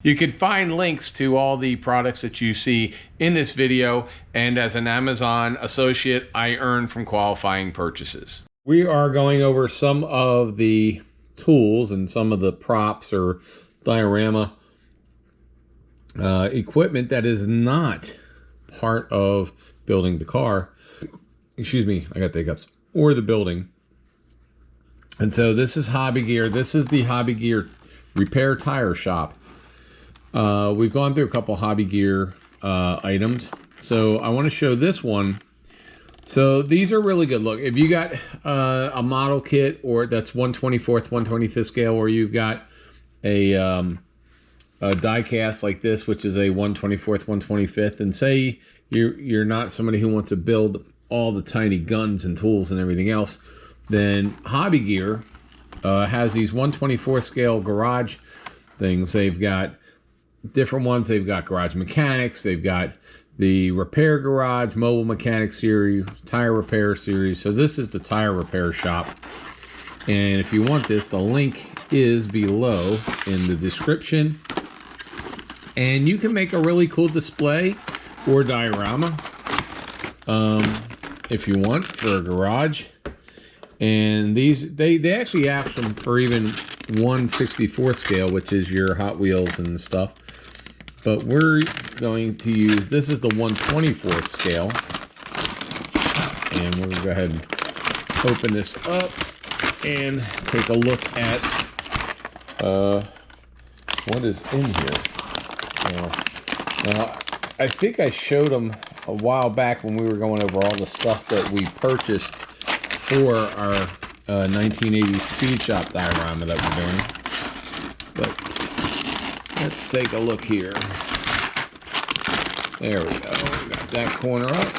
You can find links to all the products that you see in this video, and as an Amazon associate, I earn from qualifying purchases. We are going over some of the tools and some of the props or diorama equipment that is not part of building the car. Excuse me, I got the hiccups. Or the building. And so this is Hobby Gear. This is the Hobby Gear repair tire shop. We've gone through a couple Hobby Gear items. So I want to show this one. So these are really good. Look, if you got a model kit, or that's 1/24th, 1/25th scale, or you've got a die cast like this, which is a 1/24th, 1/25th, and say you're not somebody who wants to build all the tiny guns and tools and everything else, then Hobby Gear has these 1/24th scale garage things. They've got different ones. They've got garage mechanics. They've got the repair garage, mobile mechanics series, tire repair series. So this is the tire repair shop. And if you want this, the link is below in the description. And you can make a really cool display or diorama if you want for a garage. And these, they actually ask them for even 1/64th scale, which is your Hot Wheels and stuff. But we're going to use, this is the 1/24th scale. And we're going to go ahead and open this up and take a look at what is in here. Now, I think I showed them a while back when we were going over all the stuff that we purchased for our 1980s speed shop diorama that we're doing. But let's take a look here. There we go. We got that corner up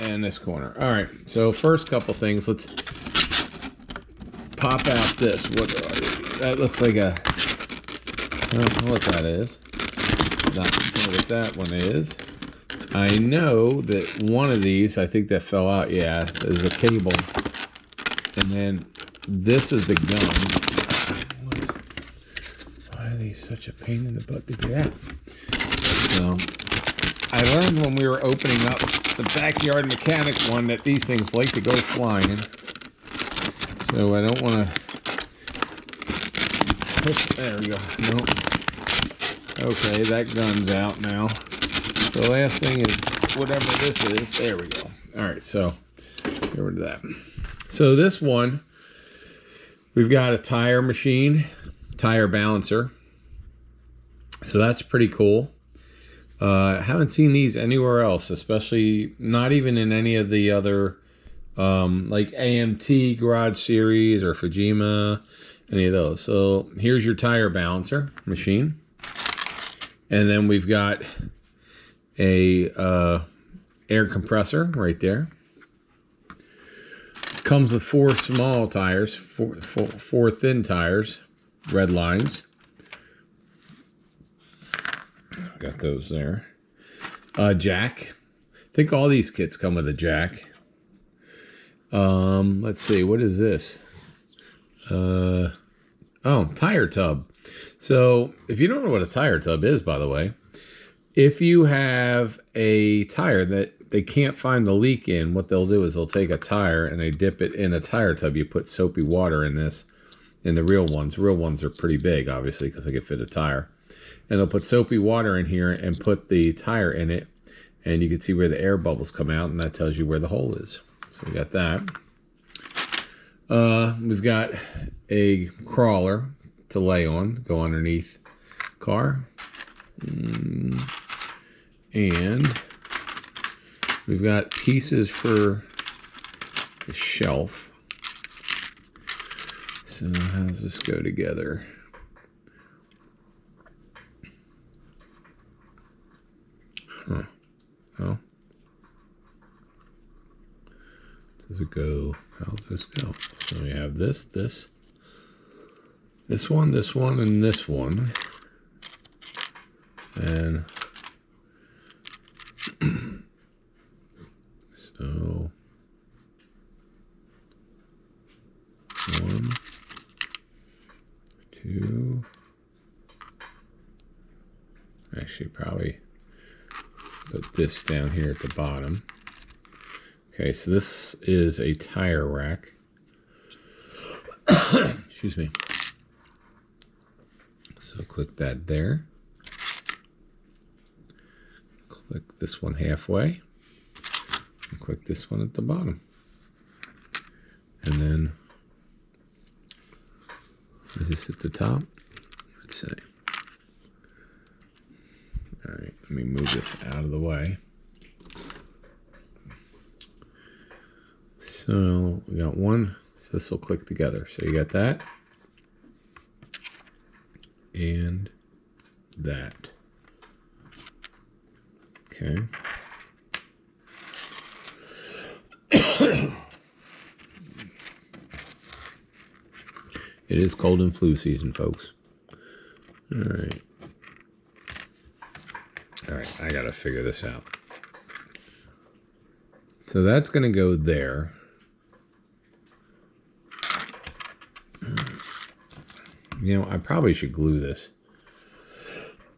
and this corner. All right. So first couple things. Let's pop out this. What are they? That looks like a. I don't know what that is. Not sure what that one is. I know that one of these, I think that fell out. Yeah, there's a cable. And then this is the gun. Why are these such a pain in the butt to get out? So, I learned when we were opening up the backyard mechanics one that these things like to go flying. So I don't want to. There we go. Nope. Okay, that gun's out now. The last thing is whatever this is. There we go. All right, so get rid of that. So this one, we've got a tire machine, tire balancer. So that's pretty cool. Haven't seen these anywhere else, especially not even in any of the other like AMT Garage Series or Fujima, any of those. So here's your tire balancer machine. And then we've got a air compressor right there. Comes with 4 small tires, four thin tires, red lines. Got those there. Jack. I think all these kits come with a jack. Let's see, what is this? Oh, tire tub. So if you don't know what a tire tub is, by the way, if you have a tire that they can't find the leak in, what they'll do is they'll take a tire and they dip it in a tire tub. You put soapy water in this, in the real ones. Real ones are pretty big, obviously, because they can fit a tire. And they'll put soapy water in here and put the tire in it, and you can see where the air bubbles come out, and that tells you where the hole is. So we got that. We've got a crawler to lay on, go underneath car. And we've got pieces for the shelf. So how does this go together? Huh. Oh. Does it go? How does this go? So we have this one, and this one. And so 1, 2, Actually, probably put this down here at the bottom. Okay, so this is a tire rack. Excuse me. So click that there. Click this one halfway. And click this one at the bottom. And then is this at the top? Let's see. All right, let me move this out of the way. So we got one, so this will click together. So you got that and that. Okay. It is cold and flu season, folks. All right. All right, I gotta figure this out. So that's gonna go there. You know, I probably should glue this.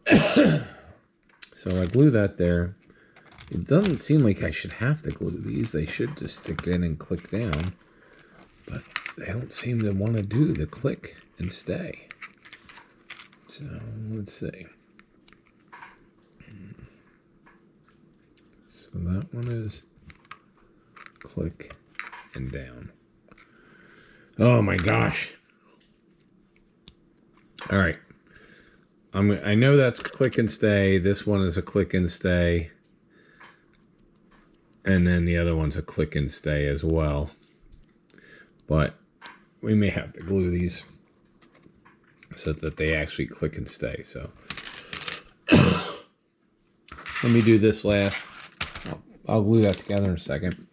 So I glue that there. It doesn't seem like I should have to glue these. They should just stick in and click down. But they don't seem to want to do the click and stay. So let's see. So that one is click and down. Oh my gosh. All right. I know that's click and stay. This one is a click and stay. And then the other one's a click and stay as well. But we may have to glue these so that they actually click and stay. So let me do this last. I'll glue that together in a second.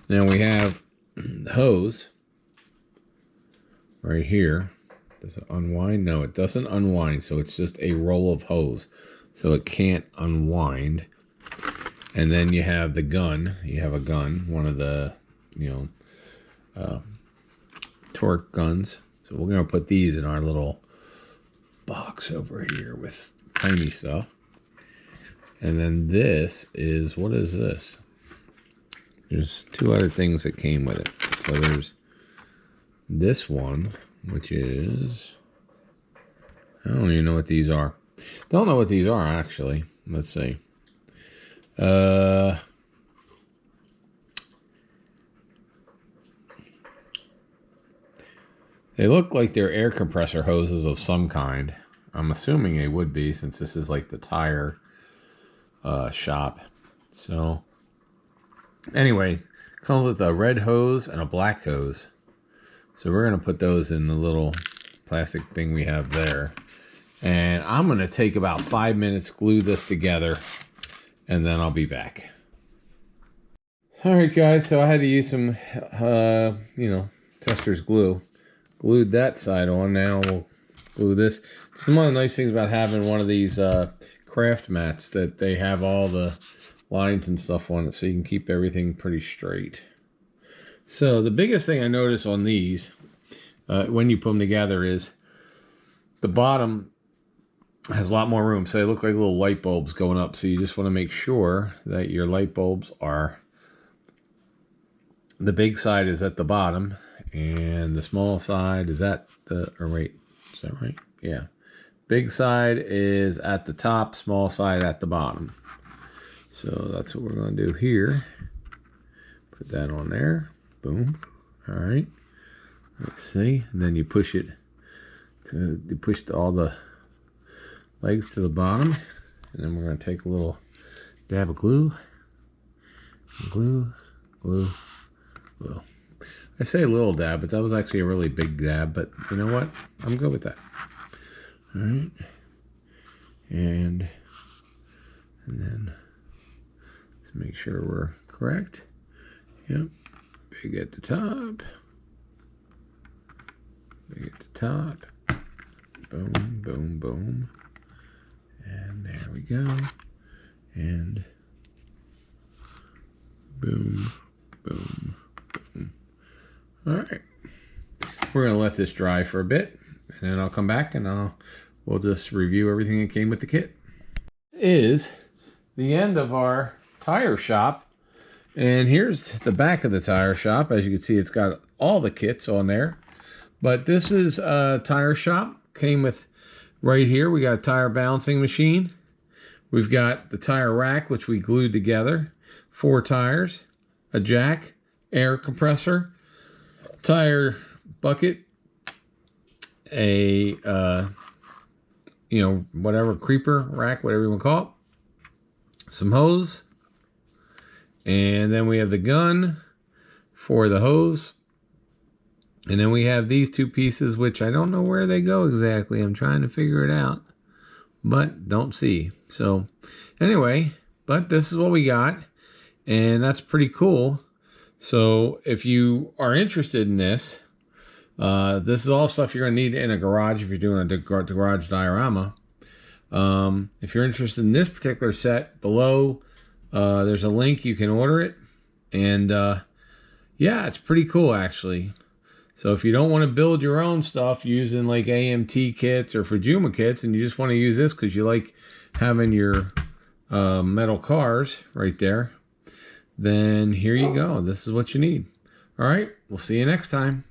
Now we have the hose right here. Does it unwind? No, it doesn't unwind. So it's just a roll of hose. So it can't unwind. And then you have the gun. You have a gun, one of the, you know, torque guns. So we're going to put these in our little box over here with tiny stuff. And then this is, what is this? There's two other things that came with it. So there's this one, which is, I don't even know what these are. Don't know what these are, actually. Let's see. They look like they're air compressor hoses of some kind. I'm assuming they would be, since this is like the tire shop. So anyway, comes with a red hose and a black hose. So we're going to put those in the little plastic thing we have there. And I'm going to take about 5 minutes, glue this together, and then I'll be back. All right, guys, so I had to use some, you know, Tester's glue. Glued that side on. Now we'll glue this. Some of the nice things about having one of these craft mats that they have all the lines and stuff on it, so you can keep everything pretty straight. So the biggest thing I notice on these, when you put them together, is the bottom has a lot more room. So they look like little light bulbs going up. So you just want to make sure that your light bulbs are, the big side is at the bottom and the small side is at the, or wait, is that right? Yeah. Big side is at the top, small side at the bottom. So that's what we're going to do here. Put that on there. Boom. All right. Let's see. And then you push it to, you push all the legs to the bottom. And then we're going to take a little dab of glue. Glue, glue, glue. I say a little dab, but that was actually a really big dab. But you know what? I'm good with that. All right. And then let's make sure we're correct. Yep. Big at the top. Big at the top. Boom, boom, boom. And there we go. And boom, boom, boom. All right. We're going to let this dry for a bit, and then I'll come back and we'll just review everything that came with the kit. Is the end of our tire shop. And here's the back of the tire shop. As you can see, it's got all the kits on there. But this is a tire shop. Came with right here, we got a tire balancing machine. We've got the tire rack, which we glued together. 4 tires, a jack, air compressor, tire bucket, a you know, whatever, creeper rack, whatever you want to call it, some hose, and then we have the gun for the hose, and then we have these 2 pieces, which I don't know where they go exactly. I'm trying to figure it out, but don't see. So anyway, but this is what we got, and that's pretty cool. So if you are interested in this, this is all stuff you're going to need in a garage if you're doing a garage diorama. If you're interested in this particular set, below there's a link. You can order it. And yeah, it's pretty cool actually. So if you don't want to build your own stuff using like AMT kits or Fujuma kits, and you just want to use this because you like having your metal cars right there, then here you go. This is what you need. All right, we'll see you next time.